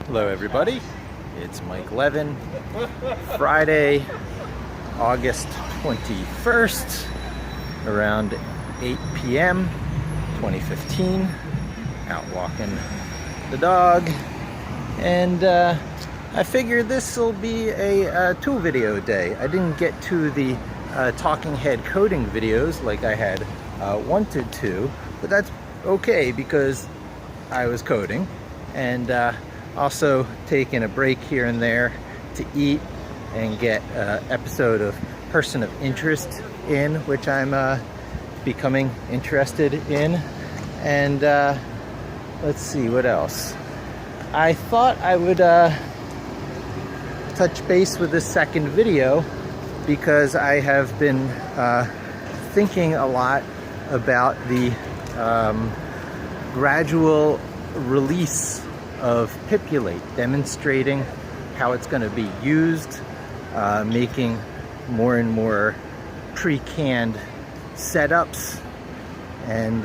Hello everybody, it's Mike Levin. Friday, August 21st, around 8 p.m. 2015, out walking the dog, and I figured this will be a tool video day. I didn't get to the talking head coding videos like I had wanted to, but that's okay because I was coding, and also taking a break here and there to eat and get an episode of Person of Interest in, which I'm becoming interested in. And let's see, what else? I thought I would touch base with this second video because I have been thinking a lot about the gradual release of Pipulate, demonstrating how it's going to be used, making more and more pre-canned setups, and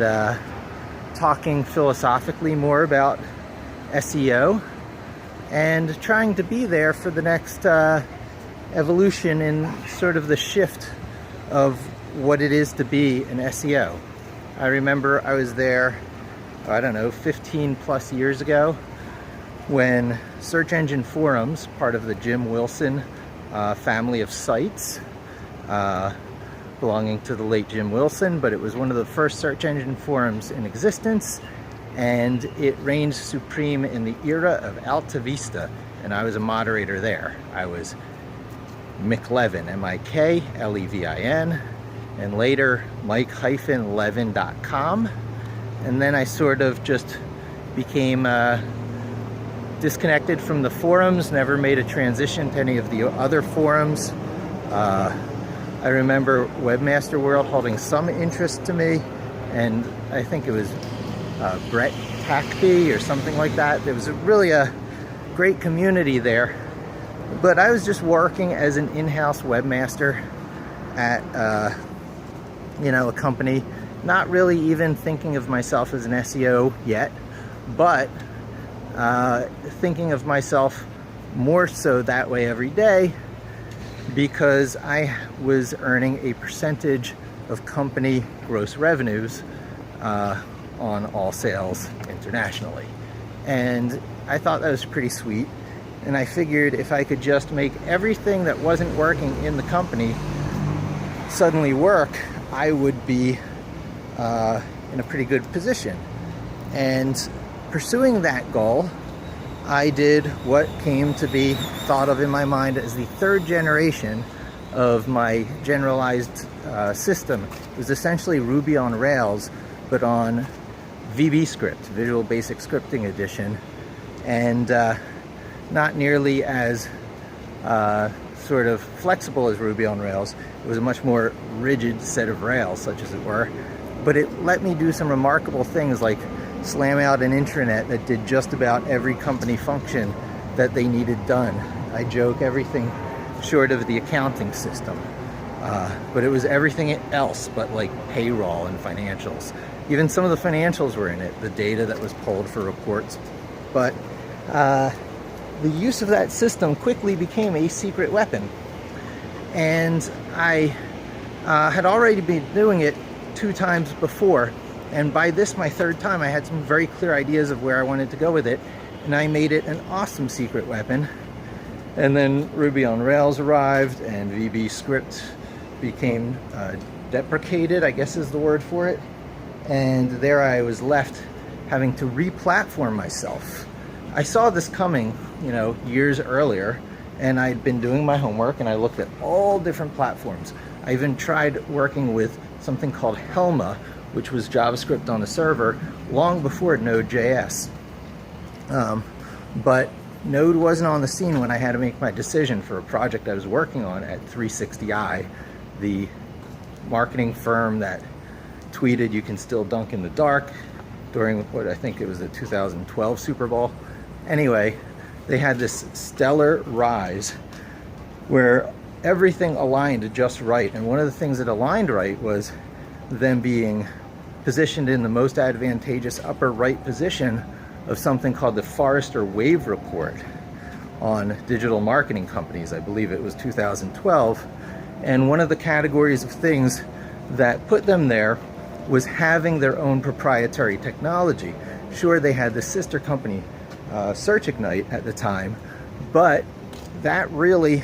talking philosophically more about SEO, and trying to be there for the next evolution in sort of the shift of what it is to be an SEO. I remember I was there, I don't know, 15 plus years ago, when search engine forums, part of the Jim Wilson family of sites, belonging to the late Jim Wilson, but it was one of the first search engine forums in existence, and it reigned supreme in the era of Alta Vista, and I was a moderator there. I was Mick Levin, M-I-K-L-E-V-I-N, and later Mike-Levin.com, and then I sort of just became disconnected from the forums, never made a transition to any of the other forums. I remember Webmaster World holding some interest to me, and I think it was Brett Hackby or something like that. There was really a great community there, but I was just working as an in-house webmaster at a company, not really even thinking of myself as an SEO yet, but thinking of myself more so that way every day, because I was earning a percentage of company gross revenues on all sales internationally. And I thought that was pretty sweet. And I figured if I could just make everything that wasn't working in the company suddenly work, I would be in a pretty good position. And pursuing that goal, I did what came to be thought of in my mind as the third generation of my generalized system. It was essentially Ruby on Rails, but on VBScript, Visual Basic Scripting Edition, and not nearly as sort of flexible as Ruby on Rails. It was a much more rigid set of Rails, such as it were, but it let me do some remarkable things like slam out an intranet that did just about every company function that they needed done. I joke, everything short of the accounting system, but it was everything else but like payroll and financials. Even some of the financials were in it, the data that was pulled for reports. But the use of that system quickly became a secret weapon, and I had already been doing it 2 times before. And by this, my third time, I had some very clear ideas of where I wanted to go with it, and I made it an awesome secret weapon. And then Ruby on Rails arrived, and VBScript became deprecated, I guess is the word for it. And there I was left having to re-platform myself. I saw this coming, years earlier, and I'd been doing my homework, and I looked at all different platforms. I even tried working with something called Helma, which was JavaScript on a server long before Node.js. But Node wasn't on the scene when I had to make my decision for a project I was working on at 360i, the marketing firm that tweeted "you can still dunk in the dark" during what I think it was the 2012 Super Bowl. Anyway, they had this stellar rise where everything aligned just right, and one of the things that aligned right was them being positioned in the most advantageous upper right position of something called the Forrester Wave Report on digital marketing companies. I believe it was 2012. And one of the categories of things that put them there was having their own proprietary technology. Sure, they had the sister company, SearchIgnite at the time, but that really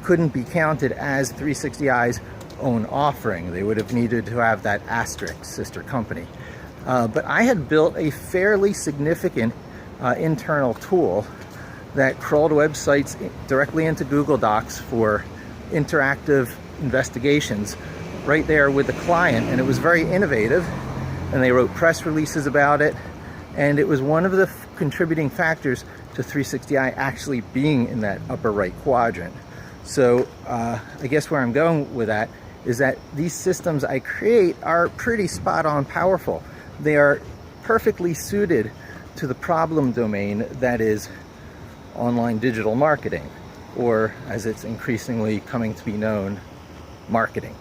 couldn't be counted as 360i's own offering. They would have needed to have that asterisk, sister company. But I had built a fairly significant internal tool that crawled websites directly into Google Docs for interactive investigations right there with the client, and it was very innovative, and they wrote press releases about it, and it was one of the contributing factors to 360i actually being in that upper right quadrant. So I guess where I'm going with that is that these systems I create are pretty spot on powerful. They are perfectly suited to the problem domain that is online digital marketing, or as it's increasingly coming to be known, marketing.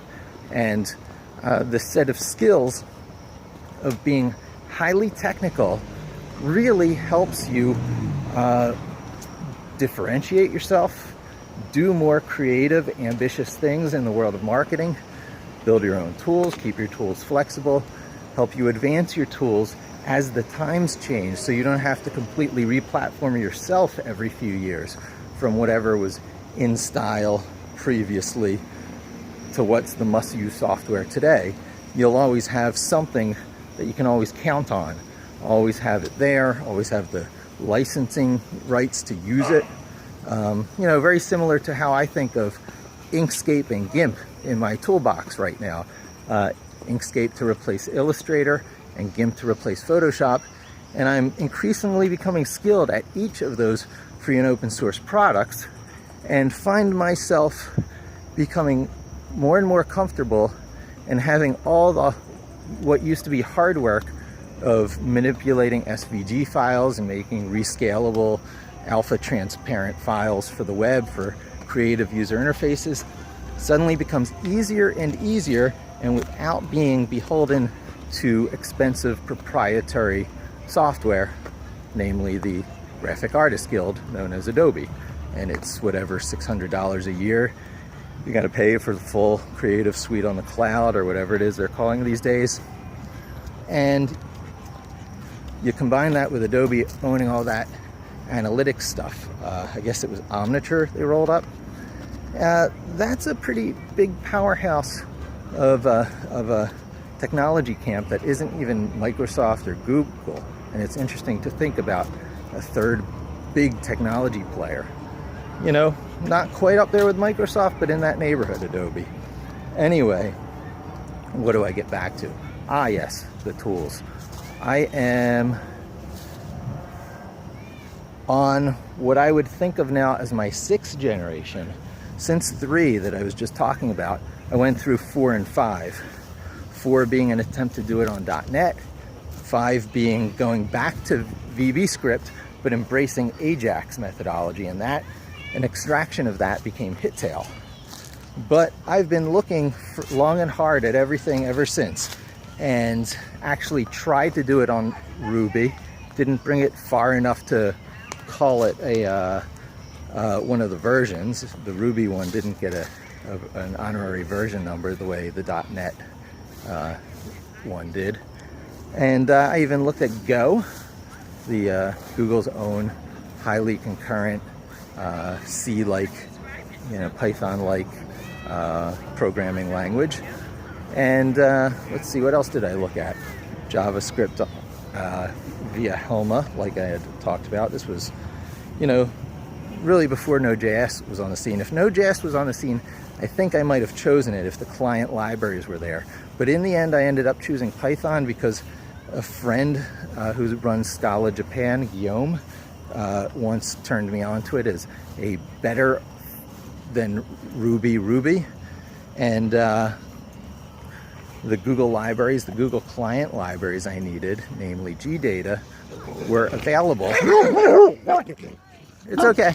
And the set of skills of being highly technical really helps you differentiate yourself, do more creative, ambitious things in the world of marketing, build your own tools, keep your tools flexible, help you advance your tools as the times change, so you don't have to completely re-platform yourself every few years from whatever was in style previously to what's the must-use software today. You'll always have something that you can always count on, always have it there, always have the licensing rights to use it. You know, very similar to how I think of Inkscape and GIMP in my toolbox right now. Inkscape to replace Illustrator and GIMP to replace Photoshop, and I'm increasingly becoming skilled at each of those free and open source products, and find myself becoming more and more comfortable and having all the what used to be hard work of manipulating SVG files and making rescalable alpha transparent files for the web for creative user interfaces suddenly becomes easier and easier, and without being beholden to expensive proprietary software, namely the Graphic Artists Guild known as Adobe. And it's whatever, $600 a year. You got to pay for the full creative suite on the cloud, or whatever it is they're calling these days. And you combine that with Adobe owning all that analytics stuff. I guess it was Omniture they rolled up. That's a pretty big powerhouse of a technology camp that isn't even Microsoft or Google. And it's interesting to think about a third big technology player. You know, not quite up there with Microsoft, but in that neighborhood, Adobe. Anyway, what do I get back to? Ah, yes, the tools. I am on what I would think of now as my 6th generation. Since 3 that I was just talking about, I went through 4 and 5. 4 being an attempt to do it on .NET, 5 being going back to VBScript, but embracing Ajax methodology, and that an extraction of that became Hittail. But I've been looking long and hard at everything ever since, and actually tried to do it on Ruby. Didn't bring it far enough to call it a one of the versions. The Ruby one didn't get an honorary version number the way the .NET one did. And I even looked at Go, the Google's own highly concurrent C-like, you know, Python-like programming language. And let's see, what else did I look at? JavaScript via Helma, like I had talked about. This was, you know, really before Node.js was on the scene. If Node.js was on the scene, I think I might have chosen it if the client libraries were there. But in the end, I ended up choosing Python because a friend who runs Scala Japan, Guillaume, once turned me on to it as a better than Ruby. And the Google libraries, the Google client libraries I needed, namely GData, were available. It's okay.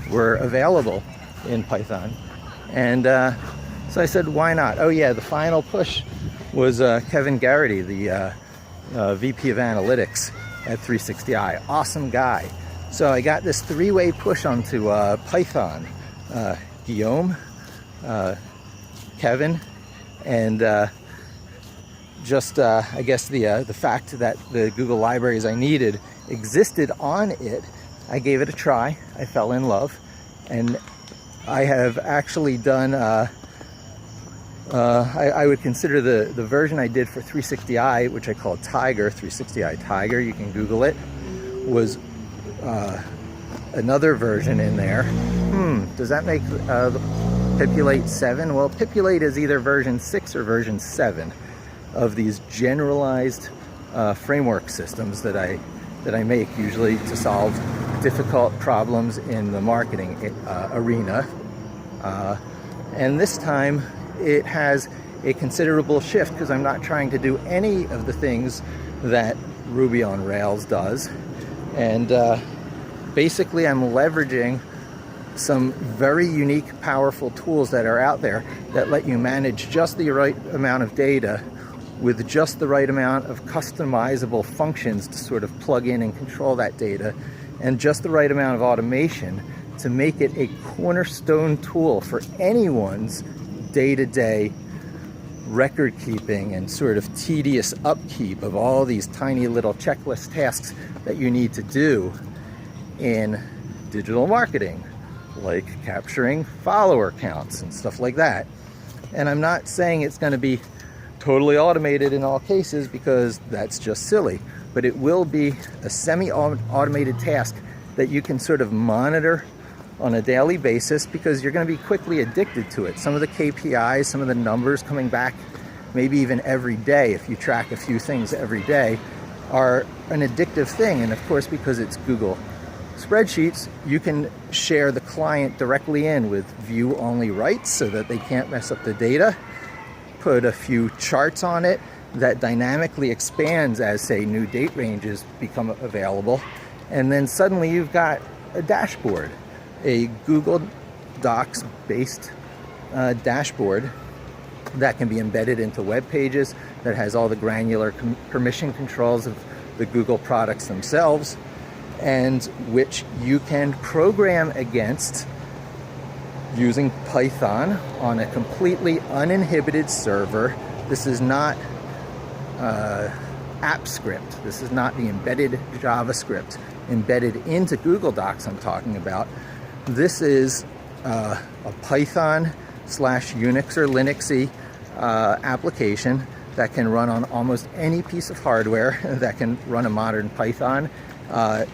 Were available in Python. And so I said, why not? Oh yeah, the final push was Kevin Garrity, the VP of Analytics at 360i. Awesome guy. So I got this three-way push onto Python. Guillaume, Kevin, and I guess the fact that the Google libraries I needed existed on it, I gave it a try. I fell in love, and I have actually done, I would consider the version I did for 360i, which I called Tiger, 360i Tiger, you can Google it, was another version in there. Does that make the Pipulate 7? Well, Pipulate is either version 6 or version 7 of these generalized framework systems that I make usually to solve difficult problems in the marketing arena. And this time it has a considerable shift because I'm not trying to do any of the things that Ruby on Rails does. And basically I'm leveraging some very unique, powerful tools that are out there that let you manage just the right amount of data with just the right amount of customizable functions to sort of plug in and control that data, and just the right amount of automation to make it a cornerstone tool for anyone's day-to-day record keeping and sort of tedious upkeep of all these tiny little checklist tasks that you need to do in digital marketing, like capturing follower counts and stuff like that. And I'm not saying it's going to be totally automated in all cases, because that's just silly, but it will be a semi-automated task that you can sort of monitor on a daily basis, because you're going to be quickly addicted to it. Some of the KPIs, some of the numbers coming back, maybe even every day, if you track a few things every day, are an addictive thing. And of course, because it's Google Spreadsheets, you can share the client directly in with view-only rights so that they can't mess up the data. Put a few charts on it that dynamically expands as, say, new date ranges become available. And then suddenly you've got a dashboard, a Google Docs-based dashboard that can be embedded into web pages, that has all the granular permission controls of the Google products themselves, and which you can program against using Python on a completely uninhibited server. This is not app script. This is not the embedded JavaScript embedded into Google Docs I'm talking about. This is a Python / Unix or Linuxy application that can run on almost any piece of hardware that can run a modern Python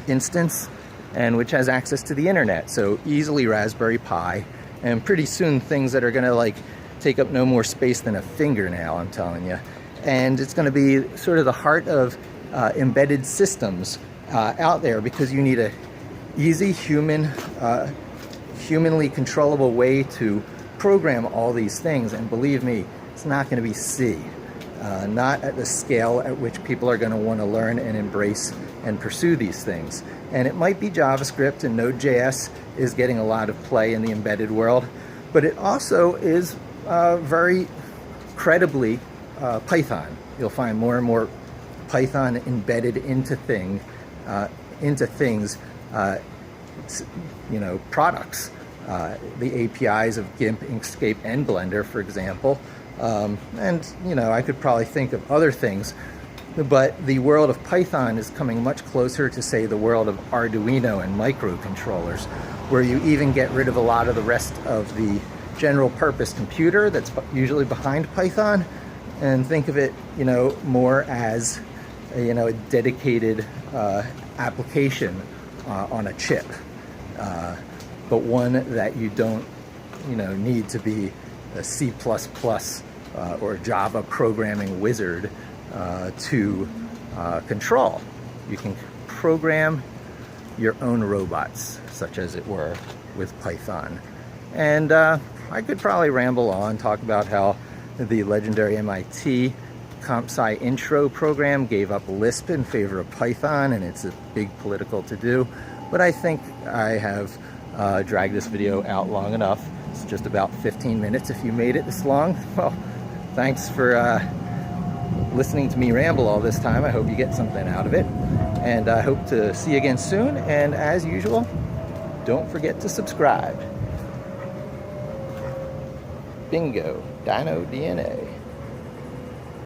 instance, and which has access to the internet, so easily Raspberry Pi, and pretty soon things that are going to like take up no more space than a fingernail, I'm telling you. And it's going to be sort of the heart of embedded systems out there, because you need a easy humanly controllable way to program all these things. And believe me, it's not going to be C, not at the scale at which people are going to want to learn and embrace and pursue these things. And it might be JavaScript, and Node.js is getting a lot of play in the embedded world, but it also is very credibly Python. You'll find more and more Python embedded into things, products. The APIs of GIMP, Inkscape, and Blender, for example. And I could probably think of other things, but the world of Python is coming much closer to, say, the world of Arduino and microcontrollers, where you even get rid of a lot of the rest of the general purpose computer that's usually behind Python, and think of it, more as a dedicated application on a chip, but one that you don't, need to be a C++ or Java programming wizard to control. You can program your own robots, such as it were, with Python. And I could probably ramble on, talk about how the legendary MIT CompSci intro program gave up Lisp in favor of Python, and it's a big political to-do. But I think I have dragged this video out long enough. It's just about 15 minutes if you made it this long. Well, thanks for listening to me ramble all this time. I hope you get something out of it. And I hope to see you again soon. And as usual, don't forget to subscribe. Bingo, Dino DNA.